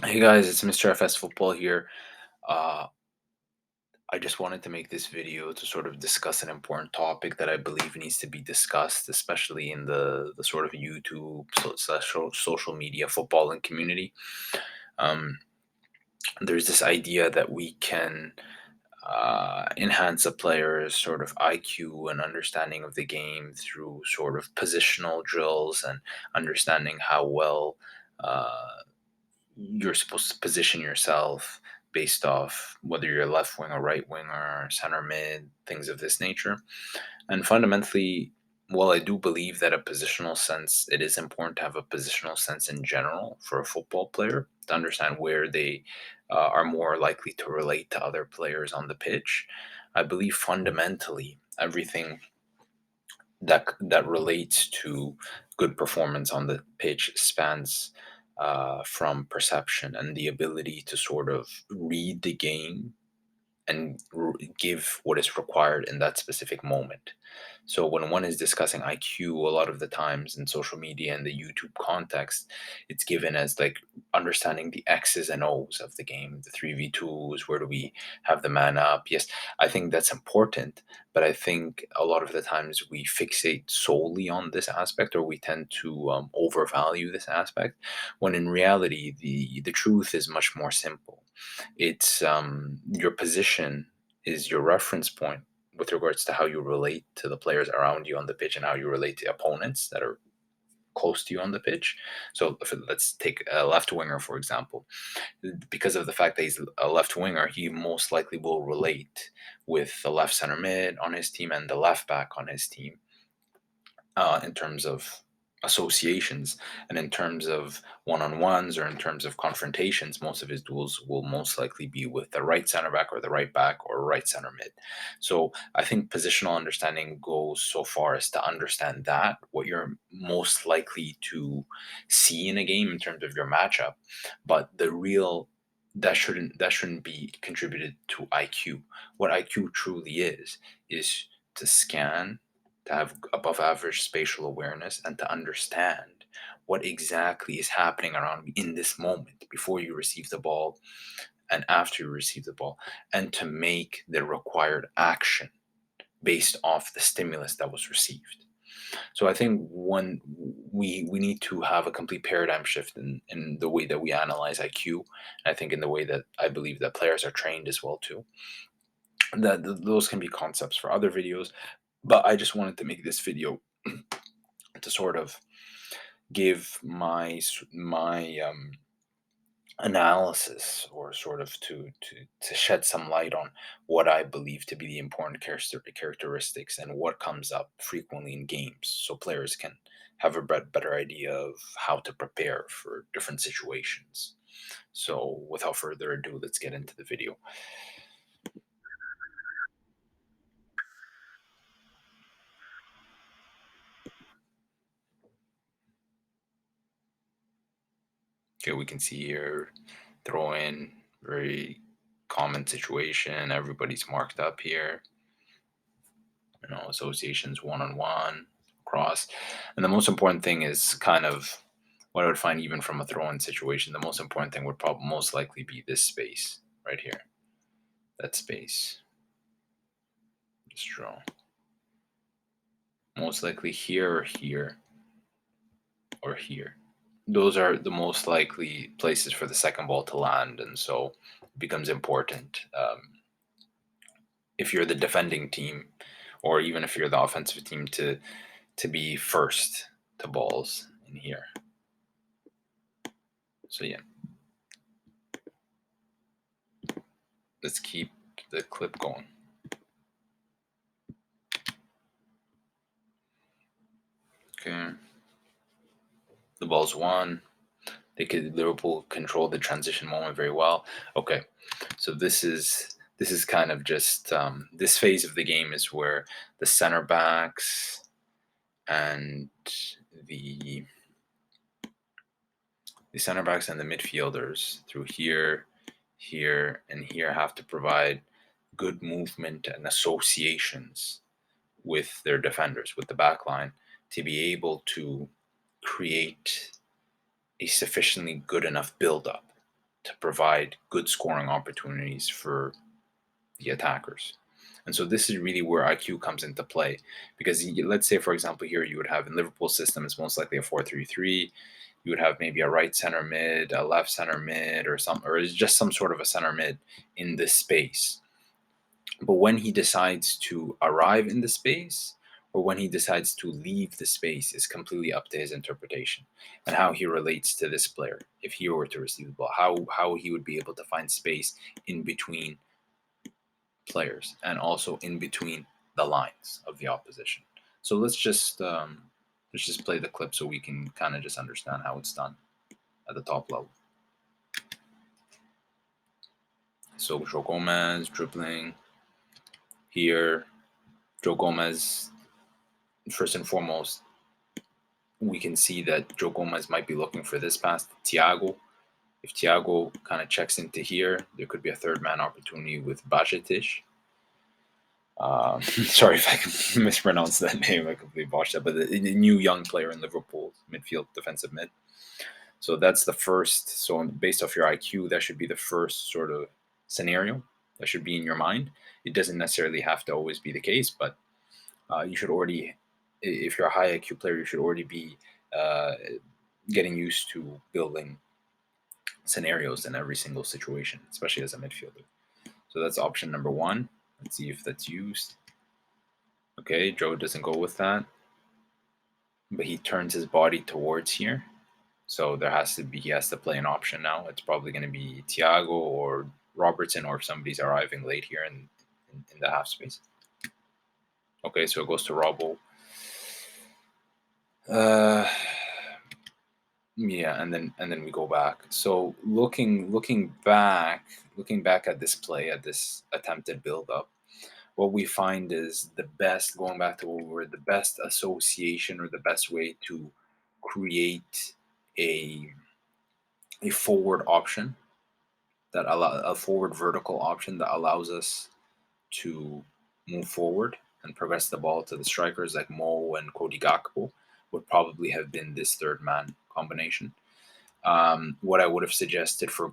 Hey guys, it's Mr. FS Football here. Uh, I just wanted to make this video to sort of discuss an important topic that I believe needs to be discussed, especially in the sort of YouTube social media footballing community. Um, there's this idea that we can enhance a player's sort of IQ and understanding of the game through sort of positional drills and understanding how well. You're supposed to position yourself based off whether you're left wing or right wing or center mid, things of this nature. And fundamentally, while I do believe that a positional sense, it is important to have a positional sense in general for a football player to understand where they are more likely to relate to other players on the pitch. I believe fundamentally everything that relates to good performance on the pitch spans from perception and the ability to sort of read the game and give what is required in that specific moment. So when one is discussing IQ, a lot of the times in social media and the YouTube context, it's given as like understanding the X's and O's of the game, the 3v2s, where do we have the man up? Yes, I think that's important, but I think a lot of the times we fixate solely on this aspect, or we tend to overvalue this aspect, when in reality, the truth is much more simple. It's your position is your reference point with regards to how you relate to the players around you on the pitch and how you relate to opponents that are close to you on the pitch. So let's take a left winger, for example. Because of the fact that he's a left winger, he most likely will relate with the left center mid on his team and the left back on his team in terms of associations, and in terms of one-on-ones or in terms of confrontations, most of his duels will most likely be with the right center back or the right back or right center mid. So I think positional understanding goes so far as to understand that what you're most likely to see in a game in terms of your matchup, but the real that shouldn't be contributed to IQ. What IQ truly is to scan, to have above average spatial awareness, and to understand what exactly is happening around me in this moment before you receive the ball and after you receive the ball, and to make the required action based off the stimulus that was received. So I think when we need to have a complete paradigm shift in the way that we analyze IQ, and I think in the way that I believe that players are trained as well too. Those can be concepts for other videos, but I just wanted to make this video to sort of give my analysis, or sort of to shed some light on what I believe to be the important characteristics and what comes up frequently in games, so players can have a better idea of how to prepare for different situations. So without further ado, let's get into the video. Okay, we can see here throw in, very common situation. Everybody's marked up here. Associations one on one, cross. And the most important thing is kind of what I would find even from a throw in situation. The most important thing would probably most likely be this space right here. That space. Just draw. Most likely here or here or here. Those are the most likely places for the second ball to land. And so it becomes important. If you're the defending team, or even if you're the offensive team, to be first to balls in here. So yeah, let's keep the clip going. Okay, the ball's won. Liverpool controlled the transition moment very well. Okay, so this is kind of just this phase of the game is where the center backs and the the center backs and the midfielders through here, here, and here have to provide good movement and associations with their defenders, with the back line, to be able to create a sufficiently good enough build up to provide good scoring opportunities for the attackers. And so this is really where IQ comes into play, because let's say, for example, here you would have in Liverpool's system, it's most likely a 4-3-3. You would have maybe a right center mid, a left center mid, or it's just some sort of a center mid in this space. But when he decides to arrive in the space, or when he decides to leave the space, is completely up to his interpretation and how he relates to this player. If he were to receive the ball, how he would be able to find space in between players and also in between the lines of the opposition. So let's just play the clip so we can kind of just understand how it's done at the top level. So Joe Gomez dribbling here. Joe Gomez, first and foremost, we can see that Joe Gomez might be looking for this pass to Thiago. If Thiago kind of checks into here, there could be a third man opportunity with Bajcetic. Sorry if I can mispronounce that name. I completely botched that. But a new young player in Liverpool, midfield, defensive mid. So that's the first. So based off your IQ, that should be the first sort of scenario that should be in your mind. It doesn't necessarily have to always be the case, but you should already, if you're a high IQ player, you should already be getting used to building scenarios in every single situation, especially as a midfielder. So that's option number one. Let's see if that's used. Okay, Joe doesn't go with that, but he turns his body towards here. So he has to play an option now. It's probably going to be Thiago or Robertson, or if somebody's arriving late here in the half space. Okay, so it goes to Robbo. Yeah, and then we go back. So looking back at this play, at this attempted build up, what we find is the best, going back to what we were, the best association or the best way to create a forward option a forward vertical option that allows us to move forward and progress the ball to the strikers like Mo and Cody Gakpo would probably have been this third man combination. What I would have suggested for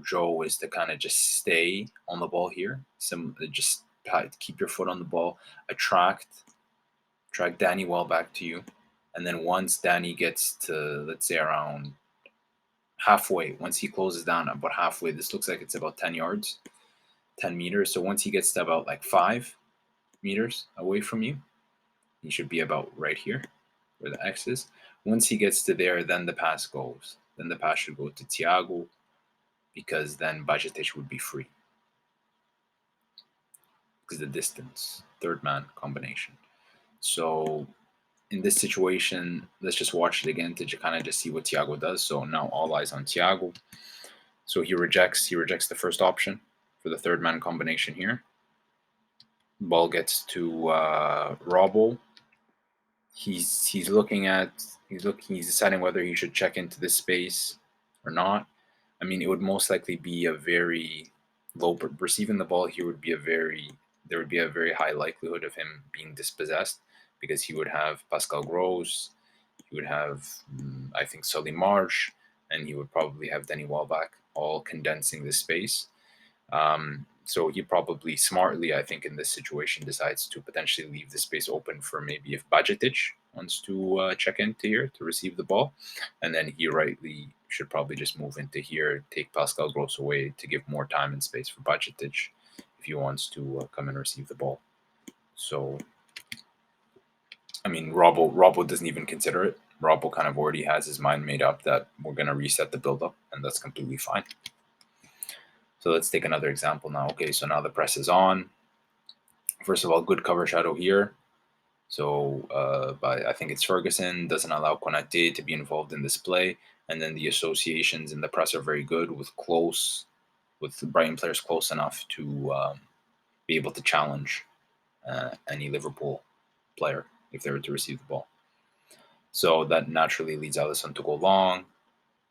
Joe is to kind of just stay on the ball here. Just keep your foot on the ball, attract Danny well back to you, and then once Danny gets to, let's say, around halfway, once he closes down about halfway, this looks like it's about 10 yards, 10 meters. So once he gets to about like 5 meters away from you, he should be about right here where the X is. Once he gets to there, then the pass goes. Then the pass should go to Thiago, because then Bajcetic would be free. Because the distance, third man combination. So in this situation, let's just watch it again to kind of just see what Thiago does. So now all eyes on Thiago. So he rejects the first option for the third man combination here. Ball gets to Robbo. He's deciding whether he should check into this space or not. I mean, it would most likely be a very low receiving the ball here there would be a very high likelihood of him being dispossessed, because he would have Pascal Gross, he would have I think Sully Marsh, and he would probably have Denny Welbeck, all condensing the space. So he probably smartly, I think, in this situation, decides to potentially leave the space open for maybe if Bajcetic wants to check into here to receive the ball. And then he rightly should probably just move into here, take Pascal Gross away to give more time and space for Bajcetic if he wants to come and receive the ball. So, I mean, Robbo doesn't even consider it. Robbo kind of already has his mind made up that we're going to reset the build-up, and that's completely fine. So let's take another example now. Okay, so now the press is on. First of all, good cover shadow here. So I think it's Ferguson, doesn't allow Konate to be involved in this play. And then the associations in the press are very good with the Brighton players close enough to be able to challenge any Liverpool player if they were to receive the ball. So that naturally leads Alisson to go long.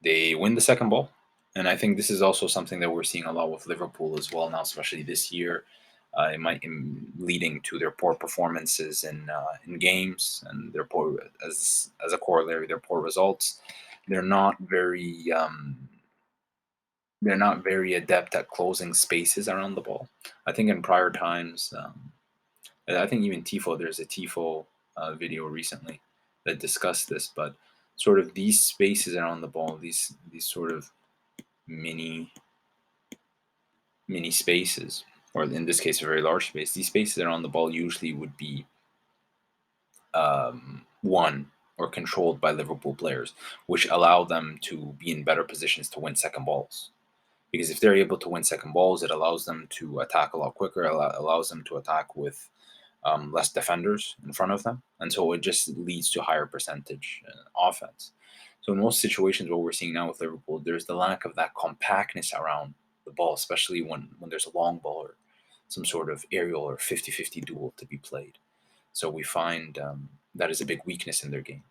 They win the second ball. And I think this is also something that we're seeing a lot with Liverpool as well now, especially this year. It might leading to their poor performances in games, and their poor as a corollary, their poor results. They're not very they're not very adept at closing spaces around the ball. I think in prior times, I think even Tifo, there's a Tifo video recently that discussed this, but sort of these spaces around the ball, these sort of mini mini spaces, or in this case, a very large space. These spaces around the ball usually would be won or controlled by Liverpool players, which allow them to be in better positions to win second balls. Because if they're able to win second balls, it allows them to attack a lot quicker, allows them to attack with less defenders in front of them. And so it just leads to higher percentage offense. So in most situations, what we're seeing now with Liverpool, there's the lack of that compactness around the ball, especially when there's a long ball or some sort of aerial or 50-50 duel to be played. So we find that is a big weakness in their game.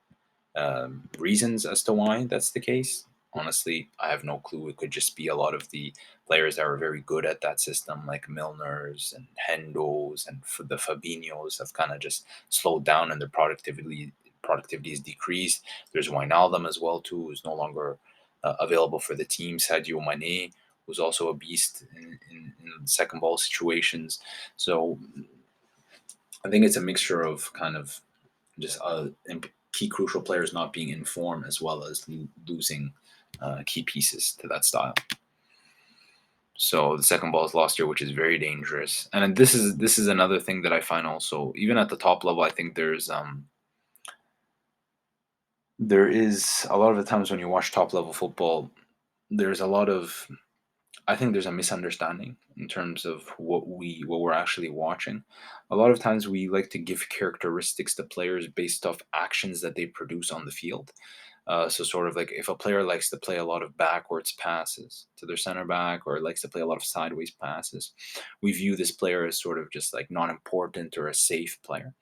Reasons as to why that's the case, honestly, I have no clue. It could just be a lot of the players that are very good at that system, like Milners and Hendos and the Fabinhos, have kind of just slowed down and their productivity is decreased. There's Wijnaldum as well too, who's no longer available for the team. Sadio Mane, who's also a beast in second ball situations. So I think it's a mixture of kind of just key crucial players not being in form as well as losing key pieces to that style. So the second ball is lost here, which is very dangerous. And this is another thing that I find also, even at the top level, I think there is a lot of the times when you watch top level football, there's a lot of I think there's a misunderstanding in terms of what we're actually watching. A lot of times we like to give characteristics to players based off actions that they produce on the field. So sort of like if a player likes to play a lot of backwards passes to their center back or likes to play a lot of sideways passes, we view this player as sort of just like not important or a safe player.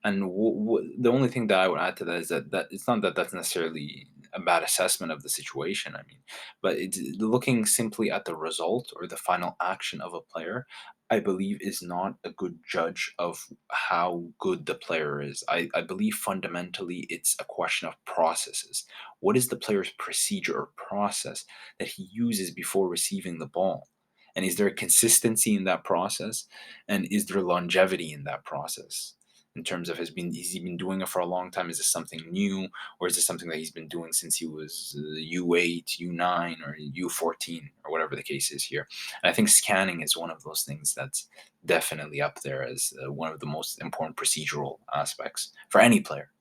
And the only thing that I would add to that is that it's not that that's necessarily a bad assessment of the situation. I mean, but it's looking simply at the result or the final action of a player. I believe is not a good judge of how good the player is. I believe fundamentally it's a question of processes. What is the player's procedure or process that he uses before receiving the ball? And is there consistency in that process? And is there longevity in that process? In terms of has he been doing it for a long time? Is this something new, or is this something that he's been doing since he was U8, U9, or U14, or whatever the case is here? And I think scanning is one of those things that's definitely up there as one of the most important procedural aspects for any player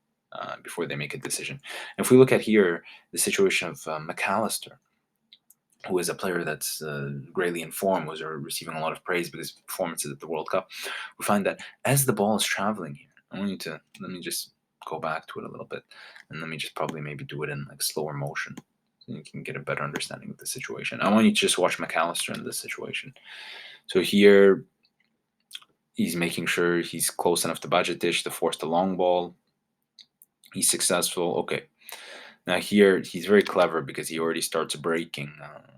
before they make a decision. And if we look at here the situation of McAllister, who is a player that's greatly informed, was receiving a lot of praise because of his performances at the World Cup. We find that as the ball is traveling here, I want you to let me just go back to it a little bit, and let me just probably maybe do it in like slower motion, so you can get a better understanding of the situation. I want you to just watch McAllister in this situation. So here, he's making sure he's close enough to Bajcetic to force the long ball. He's successful. Okay, now here he's very clever because he already starts breaking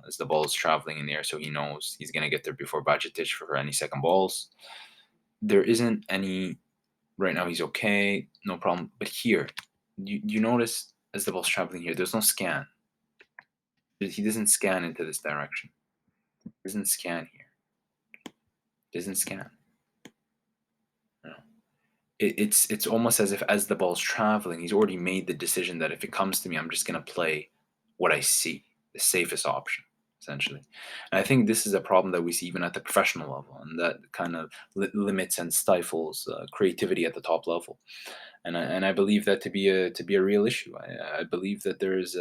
as the ball is traveling in the air, so he knows he's gonna get there before Bajcetic for any second balls. There isn't any right now. He's okay, no problem. But here, you notice as the ball's traveling here, there's no scan. He doesn't scan into this direction. He doesn't scan here. He doesn't scan. No. It's almost as if as the ball's traveling, he's already made the decision that if it comes to me, I'm just gonna play what I see, the safest option, essentially. And I think this is a problem that we see even at the professional level, and that kind of limits and stifles creativity at the top level. And I believe that to be a real issue. I believe that there's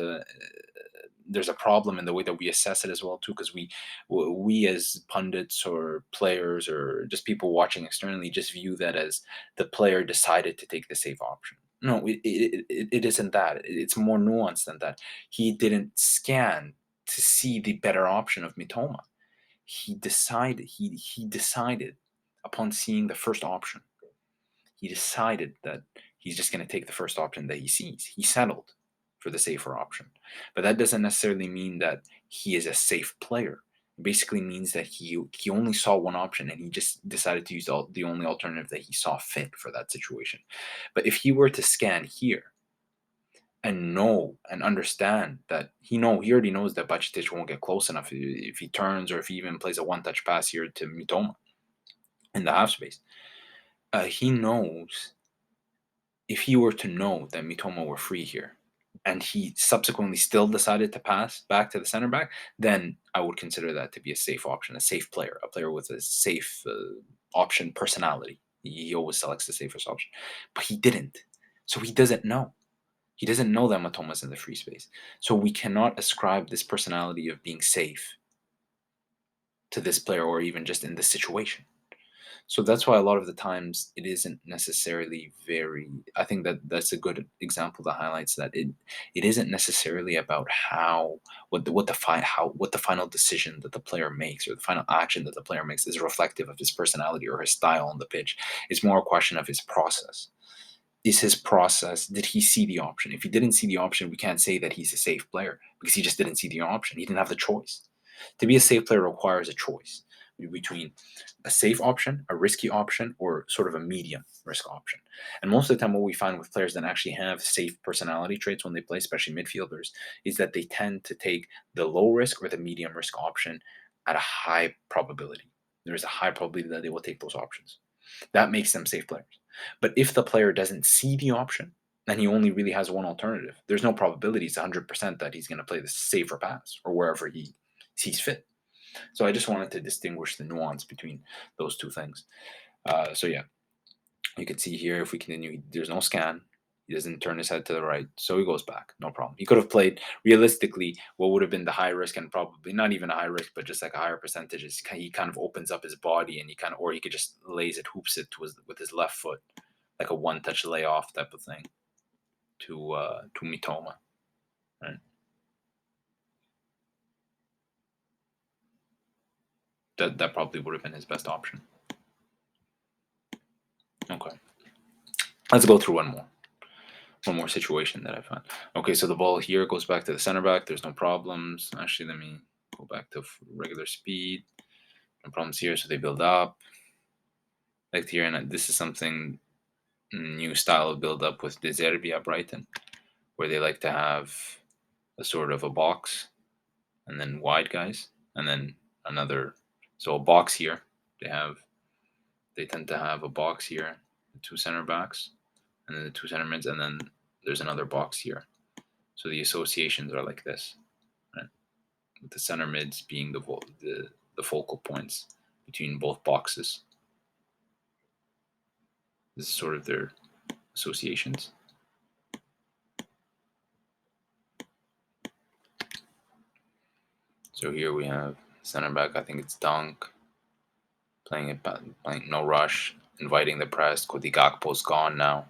a problem in the way that we assess it as well too, because we as pundits or players or just people watching externally just view that as the player decided to take the safe option. No, it isn't that. It's more nuanced than that. He didn't scan to see the better option of Mitoma. He decided upon seeing the first option. He decided that he's just going to take the first option that he sees. He settled for the safer option. But that doesn't necessarily mean that he is a safe player. It basically means that he only saw one option and he just decided to use the only alternative that he saw fit for that situation. But if he were to scan here and know and understand that he already knows that Bajcetic won't get close enough if he turns or if he even plays a one-touch pass here to Mitoma in the half space. He knows if he were to know that Mitoma were free here, and he subsequently still decided to pass back to the center back, then I would consider that to be a safe option, a safe player, a player with a safe option personality. He always selects the safest option, but he didn't. So he doesn't know. He doesn't know that Matoma's in the free space. So we cannot ascribe this personality of being safe to this player or even just in this situation. So that's why a lot of the times it isn't necessarily very. I think that that's a good example that highlights that it isn't necessarily about how what the final decision that the player makes or the final action that the player makes is reflective of his personality or his style on the pitch. It's more a question of his process. Is his process, did he see the option? If he didn't see the option, we can't say that he's a safe player because he just didn't see the option. He didn't have the choice. To be a safe player requires a choice between a safe option, a risky option, or sort of a medium risk option. And most of the time, what we find with players that actually have safe personality traits when they play, especially midfielders, is that they tend to take the low risk or the medium risk option at a high probability. There is a high probability that they will take those options. That makes them safe players. But if the player doesn't see the option, and he only really has one alternative, there's no probability it's 100% that he's going to play the safer pass or wherever he sees fit. So I just wanted to distinguish the nuance between those two things. So yeah, you can see here if we continue, there's no scan. He doesn't turn his head to the right, so he goes back. No problem. He could have played realistically what would have been the high risk and probably not even a high risk, but just like a higher percentage. Is he kind of opens up his body and he kind of, or he could just lays it, hoops it with his left foot, like a one touch layoff type of thing to Mitoma. Right? That probably would have been his best option. Okay, let's go through one more situation that I found. Okay, so the ball here goes back to the center back. There's no problems. Actually, let me go back to regular speed. No problems here. So they build up. Like here, and this is something new style of build up with De Zerbi at Brighton, where they like to have a sort of a box and then wide guys, and then another. So a box here. They tend to have a box here, the two center backs, and then the two center mids, and then there's another box here. So the associations are like this, right? With the center mids being the focal points between both boxes. This is sort of their associations. So here we have center back. I think it's Dunk playing no rush, inviting the press. Cody Gakpo's gone now,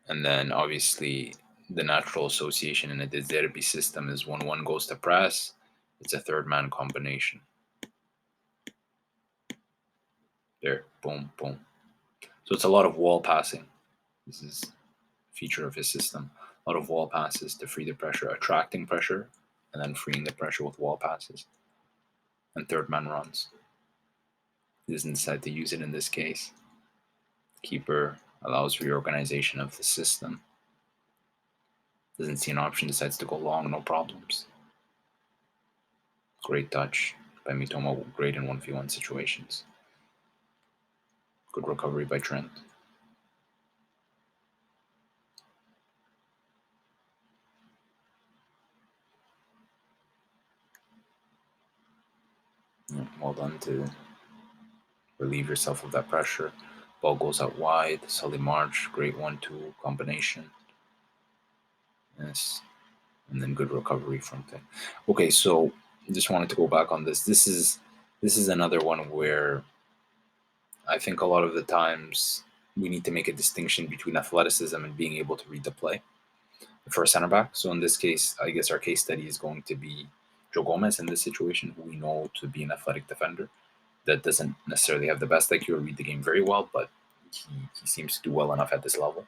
and then obviously the natural association in a De Zerbi system is when one goes to press, it's a third man combination. There, boom, boom. So it's a lot of wall passing. This is a feature of his system. A lot of wall passes to free the pressure, attracting pressure, and then freeing the pressure with wall passes. And third man runs. He doesn't decide to use it in this case. Keeper allows reorganization of the system. Doesn't see an option, decides to go long, no problems. Great touch by Mitoma, great in 1v1 situations. Good recovery by Trent. Yeah, well done to relieve yourself of that pressure. Ball goes out wide. Sully March, great 1-2 combination. Yes, and then good recovery from that. Okay, so just wanted to go back on this. This is another one where I think a lot of the times we need to make a distinction between athleticism and being able to read the play for a center back. So in this case, I guess our case study is going to be Joe Gomez in this situation, who we know to be an athletic defender that doesn't necessarily have the best IQ or read the game very well, but he seems to do well enough at this level.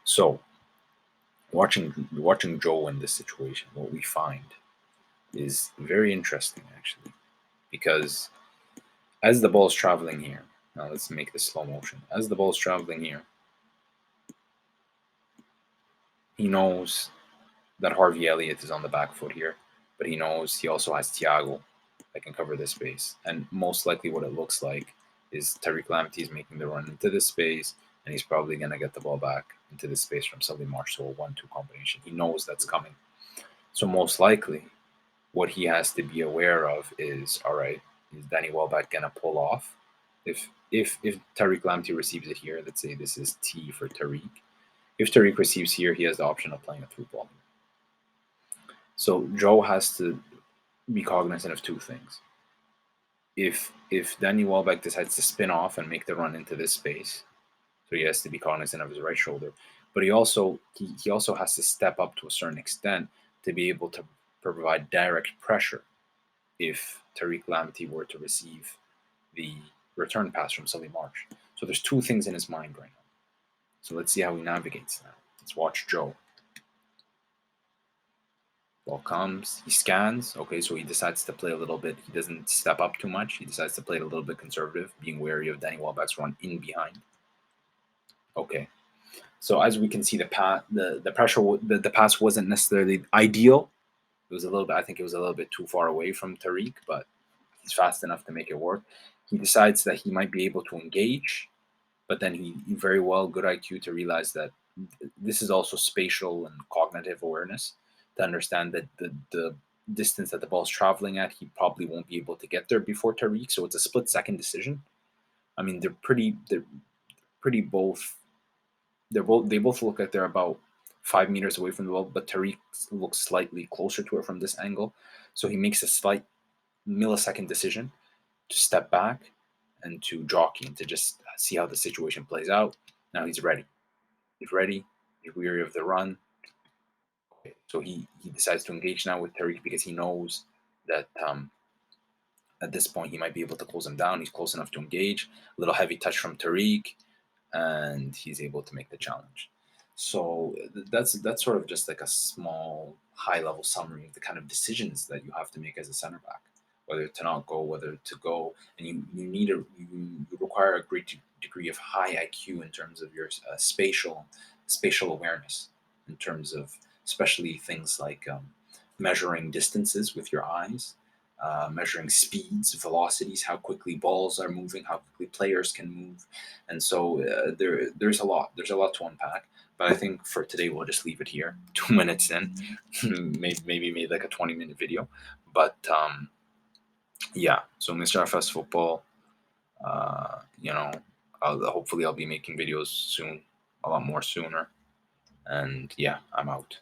So watching Joe in this situation, what we find is very interesting actually, because as the ball's traveling here, now let's make this slow motion. As the ball's traveling here, He knows that Harvey Elliott is on the back foot here, but he knows he also has Thiago that can cover this space. And most likely, what it looks like is Tariq Lamptey is making the run into this space, and he's probably going to get the ball back into this space from Sully Marsh. So a 1-2 combination. He knows that's coming. So most likely, what he has to be aware of is, all right, is Danny Welbeck going to pull off? If Tariq Lamptey receives it here, let's say this is T for Tariq. If Tariq receives here, he has the option of playing a through ball. So Joe has to be cognizant of two things. If Danny Welbeck decides to spin off and make the run into this space, so he has to be cognizant of his right shoulder, but he also has to step up to a certain extent to be able to provide direct pressure if Tariq Lamptey were to receive the return pass from Sully Marsh. So there's two things in his mind right now. So let's see how he navigates now. Let's watch Joe. Ball comes, he scans. Okay, so he decides to play a little bit. He doesn't step up too much. He decides to play it a little bit conservative, being wary of Danny Welbeck's run in behind. Okay, so as we can see, the pressure, the pass wasn't necessarily ideal. It was a little bit. I think it was a little bit too far away from Tariq, but he's fast enough to make it work. He decides that he might be able to engage, but then he very well, good IQ to realize that this is also spatial and cognitive awareness to understand that the distance that the ball's traveling at, he probably won't be able to get there before Tariq. So it's a split second decision. I mean, they're pretty both they both look like they're about 5 meters away from the ball, but Tariq looks slightly closer to it from this angle. So he makes a slight millisecond decision to step back and to jockey and to just see how the situation plays out. Now he's ready. He's ready. He's weary of the run. So he decides to engage now with Tariq because he knows that at this point he might be able to close him down. He's close enough to engage. A little heavy touch from Tariq, and he's able to make the challenge. So that's sort of just like a small high level summary of the kind of decisions that you have to make as a center back, whether to not go, whether to go, and you require a great degree of high IQ in terms of your spatial awareness, in terms of especially things like measuring distances with your eyes, measuring speeds, velocities, how quickly balls are moving, how quickly players can move, and so there's a lot. There's a lot to unpack. But I think for today we'll just leave it here. 2 minutes in, maybe made like a 20-minute video, but yeah. So Mr. FS Football, you know, hopefully I'll be making videos soon, a lot more sooner, and yeah, I'm out.